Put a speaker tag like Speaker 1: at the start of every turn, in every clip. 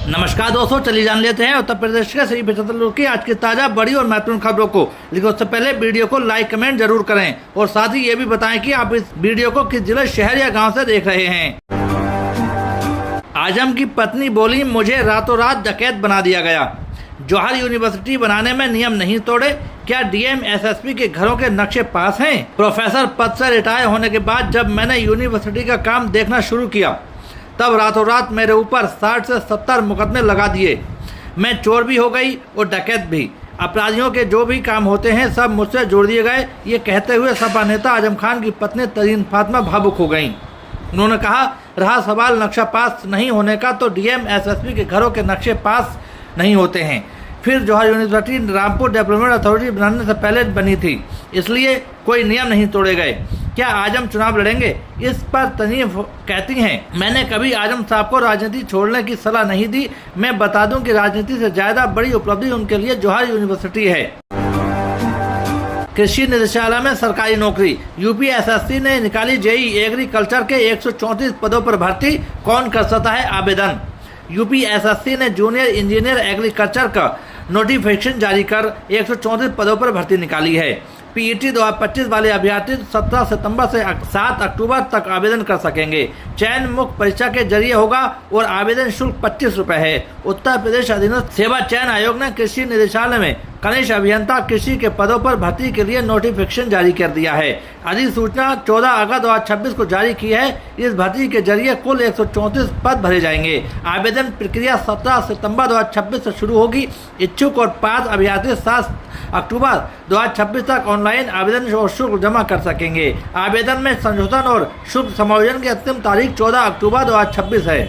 Speaker 1: नमस्कार दोस्तों, चलिए जान लेते हैं उत्तर प्रदेश के सभी बेहतर की आज की ताज़ा बड़ी और महत्वपूर्ण खबरों को। लेकिन उससे पहले वीडियो को लाइक कमेंट जरूर करें और साथ ही ये भी बताएं कि आप इस वीडियो को किस जिले, शहर या गांव से देख रहे हैं। आजम की पत्नी बोली, मुझे रातों रात डकैत बना दिया गया। जौहर यूनिवर्सिटी बनाने में नियम नहीं तोड़े, क्या डीएम एसएसपी के घरों के नक्शे पास हैं? प्रोफेसर पद से रिटायर होने के बाद जब मैंने यूनिवर्सिटी का काम देखना शुरू किया तब रातों रात मेरे ऊपर 60 से 70 मुकदमे लगा दिए। मैं चोर भी हो गई और डकैत भी। अपराधियों के जो भी काम होते हैं सब मुझसे जोड़ दिए गए। ये कहते हुए सपा नेता आजम खान की पत्नी तरीन फातिमा भावुक हो गईं। उन्होंने कहा, रहा सवाल नक्शा पास नहीं होने का, तो डीएम एसएसपी के घरों के नक्शे पास नहीं होते हैं। फिर जौहर यूनिवर्सिटी रामपुर डेवलपमेंट अथॉरिटी बनाने से पहले बनी थी, इसलिए कोई नियम नहीं तोड़े गए। क्या आजम चुनाव लड़ेंगे? इस पर तनीम कहती हैं, मैंने कभी आजम साहब को राजनीति छोड़ने की सलाह नहीं दी। मैं बता दूं कि राजनीति से ज्यादा बड़ी उपलब्धि उनके लिए जौहर यूनिवर्सिटी है। कृषि निदेशालय में सरकारी नौकरी। यूपी एसएससी ने निकाली जेईई एग्रीकल्चर के 134 पदों पर भर्ती। कौन कर सकता है आवेदन? यूपी एसएससी ने जूनियर इंजीनियर एग्रीकल्चर का नोटिफिकेशन जारी कर 134 पदों पर भर्ती निकाली है। पीईटी 2025 वाले अभ्यर्थी 17 सितंबर से 7 अक्टूबर तक आवेदन कर सकेंगे। चयन मुक्त परीक्षा के जरिए होगा और आवेदन शुल्क 25 रुपये है। उत्तर प्रदेश अधीनस्थ सेवा चयन आयोग ने कृषि निदेशालय में कनिष्ठ अभियंता कृषि के पदों पर भर्ती के लिए नोटिफिकेशन जारी कर दिया है। अधिसूचना 14 अगस्त 2026 को जारी की है। इस भर्ती के जरिए कुल 134 पद भरे जाएंगे। आवेदन प्रक्रिया 17 सितंबर 2026 से शुरू होगी। इच्छुक और पात्र अभ्यर्थी 7 अक्टूबर 2026 तक ऑनलाइन आवेदन और शुल्क जमा कर सकेंगे। आवेदन में संशोधन और शुल्क समायोजन की अंतिम तारीख 14 अक्टूबर 2026 है।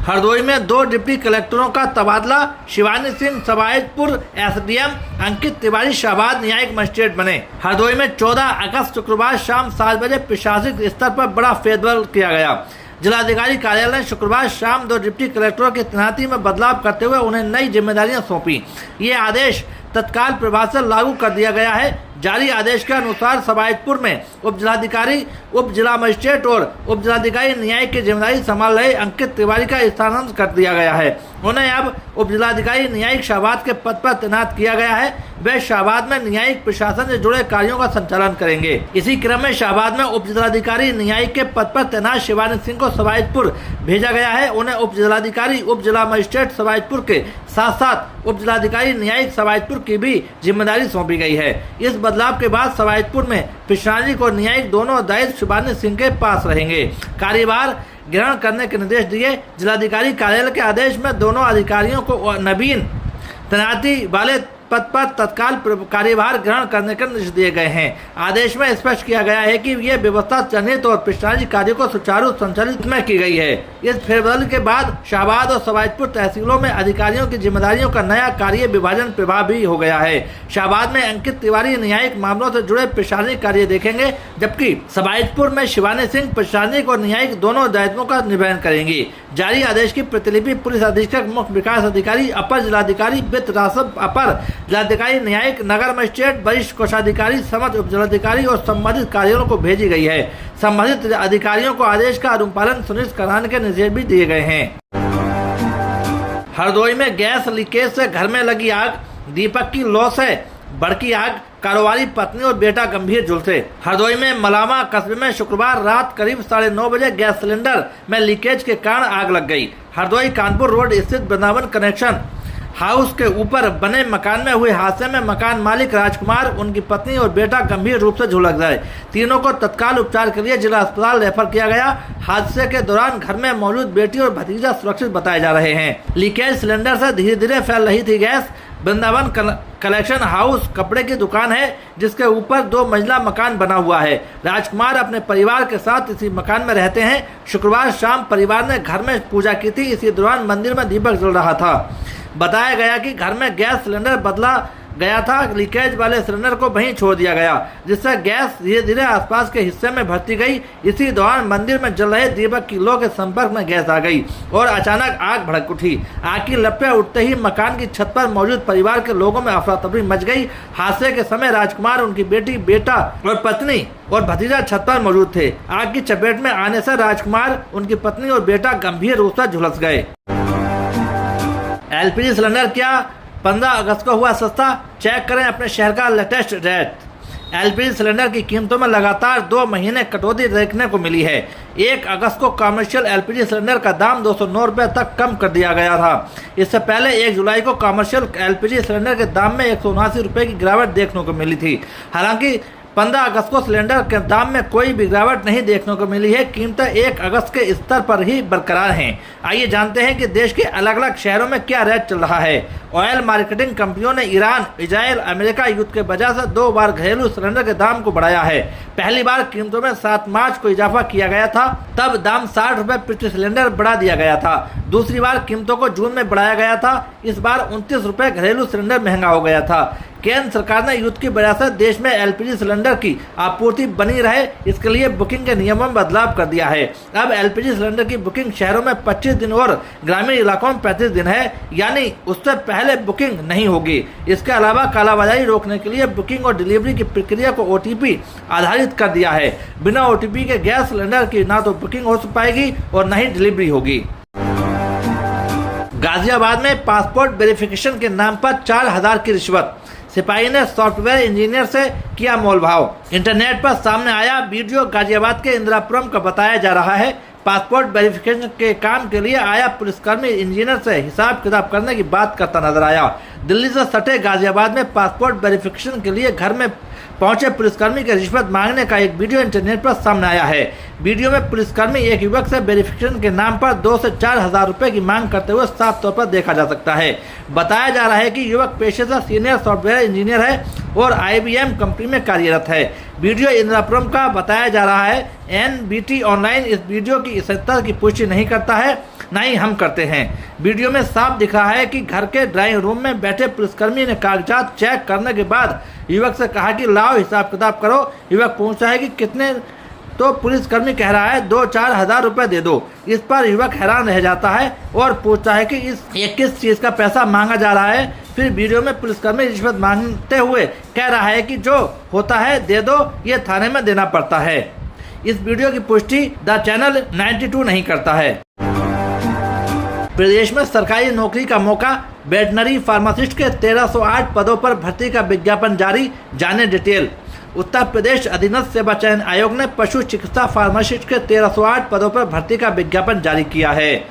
Speaker 1: हरदोई में 2 डिप्टी कलेक्टरों का तबादला। शिवानी सिंह सवायतपुर एसडीएम, अंकित तिवारी शाहबाद न्यायिक मजिस्ट्रेट बने। हरदोई में 14 अगस्त शुक्रवार शाम 7 बजे प्रशासनिक स्तर पर बड़ा फेरबदल किया गया। जिलाधिकारी कार्यालय ने शुक्रवार शाम 2 डिप्टी कलेक्टरों की तैनाती में बदलाव करते हुए उन्हें नई जिम्मेदारियां सौंपी। ये आदेश तत्काल प्रभाव से लागू कर दिया गया है। जारी आदेश के अनुसार सवायतपुर में उप जिलाधिकारी, उप जिला मजिस्ट्रेट और उप जिलाधिकारी न्यायिक की जिम्मेदारी संभाल रहे अंकित तिवारी का स्थानांतरण कर दिया गया है। उन्हें अब उप जिलाधिकारी न्यायिक शाहबाद के पद पर तैनात किया गया है। वे शाहबाद में न्यायिक प्रशासन से जुड़े कार्यों का संचालन करेंगे। इसी क्रम में शाहबाद में उप जिलाधिकारी न्यायिक के पद पर तैनात शिवानी सिंह को सवायतपुर भेजा गया है। उन्हें उप जिलाधिकारी, उप जिला मजिस्ट्रेट सवायतपुर के साथ साथ उप जिलाधिकारी न्यायिक सवायतपुर की भी जिम्मेदारी सौंपी गई है। इस बदलाव के बाद सवायतपुर में प्रशासनिक और न्यायिक दोनों दायित्व शिवानी सिंह के पास रहेंगे। कार्यभार ग्रहण करने के निर्देश दिए। जिलाधिकारी कार्यालय के आदेश में दोनों अधिकारियों को नवीन तैनाती वाले पद पर तत्काल कार्यभार ग्रहण करने के निर्देश दिए गए हैं। आदेश में स्पष्ट किया गया है कि ये व्यवस्था चयनित और प्रशासनिक कार्यों को सुचारू संचालित में की गई है। इस फेरबदल के बाद शाहबाद और सवायतपुर तहसीलों में अधिकारियों की जिम्मेदारियों का नया कार्य विभाजन प्रभावी हो गया है। शाहबाद में अंकित तिवारी न्यायिक मामलों से जुड़े प्रशासनिक कार्य देखेंगे, जबकि सवायतपुर में शिवानी सिंह प्रशासनिक और न्यायिक दोनों दायित्वों का निर्वहन करेंगी। जारी आदेश की प्रतिलिपि पुलिस अधीक्षक, मुख्य विकास अधिकारी, अपर जिलाधिकारी, वित्त राजस्व अपर जिलाधिकारी, न्यायिक, नगर मजिस्ट्रेट, वरिष्ठ कोषाधिकारी, समस्त उप जिलाधिकारी और संबंधित कार्यालयों को भेजी गई है। संबंधित अधिकारियों को आदेश का अनुपालन सुनिश्चित कराने के निर्देश भी दिए गए हैं। हरदोई में गैस लीकेज से घर में लगी आग, दीपक की लॉस है, भड़की आग, कारोबारी पत्नी और बेटा गंभीर झुलसे। हरदोई में मलामा कस्बे में शुक्रवार रात करीब 9:30 बजे गैस सिलेंडर में लीकेज के कारण आग लग गई। हरदोई कानपुर रोड स्थित वृंदावन कनेक्शन हाउस के ऊपर बने मकान में हुए हादसे में मकान मालिक राजकुमार, उनकी पत्नी और बेटा गंभीर रूप से झुलस गए। तीनों को तत्काल उपचार के लिए जिला अस्पताल रेफर किया गया। हादसे के दौरान घर में मौजूद बेटी और भतीजा सुरक्षित बताए जा रहे हैं। लीकेज सिलेंडर से धीरे धीरे फैल रही थी गैस। वृंदावन कलेक्शन हाउस कपड़े की दुकान है जिसके ऊपर 2 मंजिला मकान बना हुआ है। राजकुमार अपने परिवार के साथ इसी मकान में रहते हैं। शुक्रवार शाम परिवार ने घर में पूजा की थी। इसी दौरान मंदिर में दीपक जल रहा था। बताया गया कि घर में गैस सिलेंडर गया था, लीकेज वाले सिलेंडर को वहीं छोड़ दिया गया, जिससे गैस धीरे धीरे आसपास के हिस्से में भरती गई। इसी दौरान मंदिर में जल रहे दीपक की लो के संपर्क में गैस आ गई और अचानक आग भड़क उठी। आग की लपटें उठते ही मकान की छत पर मौजूद परिवार के लोगों में अफरा तफरी मच गई। हादसे के समय राजकुमार, उनकी बेटी, बेटा और पत्नी और भतीजा छत पर मौजूद थे। आग की चपेट में आने से राजकुमार, उनकी पत्नी और बेटा गंभीर रूप से झुलस गए। एलपीजी सिलेंडर क्या 15 अगस्त को हुआ सस्ता? चेक करें अपने शहर का लेटेस्ट रेट। एलपीजी सिलेंडर की कीमतों में लगातार 2 महीने कटौती देखने को मिली है। 1 अगस्त को कमर्शियल एलपीजी सिलेंडर का दाम 209 रुपये तक कम कर दिया गया था। इससे पहले 1 जुलाई को कमर्शियल एलपीजी सिलेंडर के दाम में 179 रुपये की गिरावट देखने को मिली थी। हालांकि 15 अगस्त को सिलेंडर के दाम में कोई भी गिरावट नहीं देखने को मिली है। कीमतें 1 अगस्त के स्तर पर ही बरकरार हैं। आइए जानते हैं कि देश के अलग अलग शहरों में क्या रेट चल रहा है। ऑयल मार्केटिंग कंपनियों ने ईरान, इजराइल, अमेरिका युद्ध के वजह से 2 बार घरेलू सिलेंडर के दाम को बढ़ाया है। पहली बार कीमतों में 7 मार्च को इजाफा किया गया था, तब दाम 60 रुपये प्रति सिलेंडर बढ़ा दिया गया था। दूसरी बार कीमतों को जून में बढ़ाया गया था। इस बार 29 रुपये घरेलू सिलेंडर महंगा हो गया था। केंद्र सरकार ने युद्ध की वजह से देश में एलपीजी सिलेंडर की आपूर्ति बनी रहे, इसके लिए बुकिंग के नियमों में बदलाव कर दिया है। अब एलपीजी सिलेंडर की बुकिंग शहरों में 25 दिन और ग्रामीण इलाकों में 35 दिन है, यानी उससे पहले बुकिंग नहीं होगी। इसके अलावा कालाबाजारी रोकने के लिए बुकिंग और डिलीवरी की प्रक्रिया को ओटीपी आधारित कर दिया है। बिना ओटीपी के गैस सिलेंडर की ना तो बुकिंग हो पाएगी और न ही डिलीवरी होगी। गाजियाबाद में पासपोर्ट वेरिफिकेशन के नाम पर 4000 की रिश्वत। सिपाही ने सॉफ्टवेयर इंजीनियर से किया मोलभाव। इंटरनेट पर सामने आया वीडियो गाजियाबाद के इंदिरापुरम का बताया जा रहा है। पासपोर्ट वेरिफिकेशन के काम के लिए आया पुलिसकर्मी इंजीनियर से हिसाब किताब करने की बात करता नजर आया। दिल्ली से सटे गाजियाबाद में पासपोर्ट वेरिफिकेशन के लिए घर में पहुंचे पुलिसकर्मी के रिश्वत मांगने का एक वीडियो इंटरनेट पर सामने आया है। वीडियो में पुलिसकर्मी एक युवक से वेरिफिकेशन के नाम पर 2 से 4 हजार रुपए की मांग करते हुए साफ तौर पर देखा जा सकता है। बताया जा रहा है कि युवक पेशे से सीनियर सॉफ्टवेयर इंजीनियर है और IBM कंपनी में कार्यरत है। वीडियो इंदिरापुरम का बताया जा रहा है। NBT ऑनलाइन इस वीडियो की सत्यता की पुष्टि नहीं करता है, न ही हम करते हैं। वीडियो में साफ दिख रहा है कि घर के ड्राइंग रूम में बैठे पुलिसकर्मी ने कागजात चेक करने के बाद युवक से कहा कि लाओ हिसाब किताब करो। युवक पूछता है कि कितने, तो पुलिसकर्मी कह रहा है 2-4 हजार रुपए दे दो। इस पर युवक हैरान रह जाता है और पूछता है कि ये किस चीज़ का पैसा मांगा जा रहा है। फिर वीडियो में पुलिसकर्मी रिश्वत मांगते हुए कह रहा है कि जो होता है दे दो, ये थाने में देना पड़ता है। इस वीडियो की पुष्टि द चैनल 92 नहीं करता है। प्रदेश में सरकारी नौकरी का मौका। वेटनरी फार्मासिस्ट के 1308 पदों पर भर्ती का विज्ञापन जारी। जाने डिटेल। उत्तर प्रदेश अधीनस्थ सेवा चयन आयोग ने पशु चिकित्सा फार्मासिस्ट के 1308 पदों पर भर्ती का विज्ञापन जारी किया है।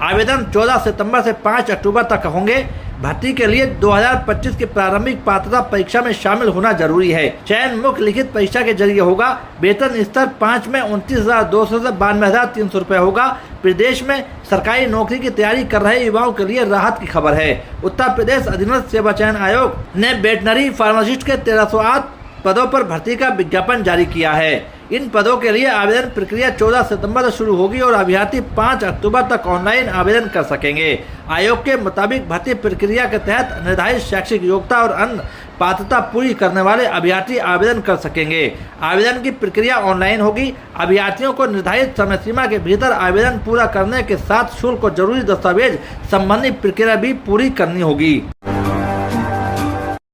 Speaker 1: आवेदन 14 सितंबर से 5 अक्टूबर तक होंगे। भर्ती के लिए 2025 की प्रारंभिक पात्रता परीक्षा में शामिल होना जरूरी है। चयन मुख्य लिखित परीक्षा के जरिए होगा। वेतन स्तर 5 में 29,200 से 92,300 रुपये होगा। प्रदेश में सरकारी नौकरी की तैयारी कर रहे युवाओं के लिए राहत की खबर है। उत्तर प्रदेश अधीनस्थ सेवा चयन आयोग ने वेटनरी फार्मासिस्ट के 1308 पदों पर भर्ती का विज्ञापन जारी किया है। इन पदों के लिए आवेदन प्रक्रिया 14 सितंबर से शुरू होगी और अभ्यर्थी 5 अक्टूबर तक ऑनलाइन आवेदन कर सकेंगे। आयोग के मुताबिक भर्ती प्रक्रिया के तहत निर्धारित शैक्षिक योग्यता और अन्य पात्रता पूरी करने वाले अभ्यर्थी आवेदन कर सकेंगे। आवेदन की प्रक्रिया ऑनलाइन होगी। अभ्यर्थियों को निर्धारित समय सीमा के भीतर आवेदन पूरा करने के साथ शुल्क और जरूरी दस्तावेज संबंधी प्रक्रिया भी पूरी करनी होगी।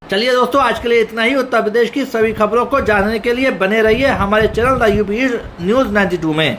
Speaker 1: चलिए दोस्तों, आज के लिए इतना ही। उत्तर प्रदेश की सभी खबरों को जानने के लिए बने रहिए हमारे चैनल द यूपी न्यूज़ 92 में।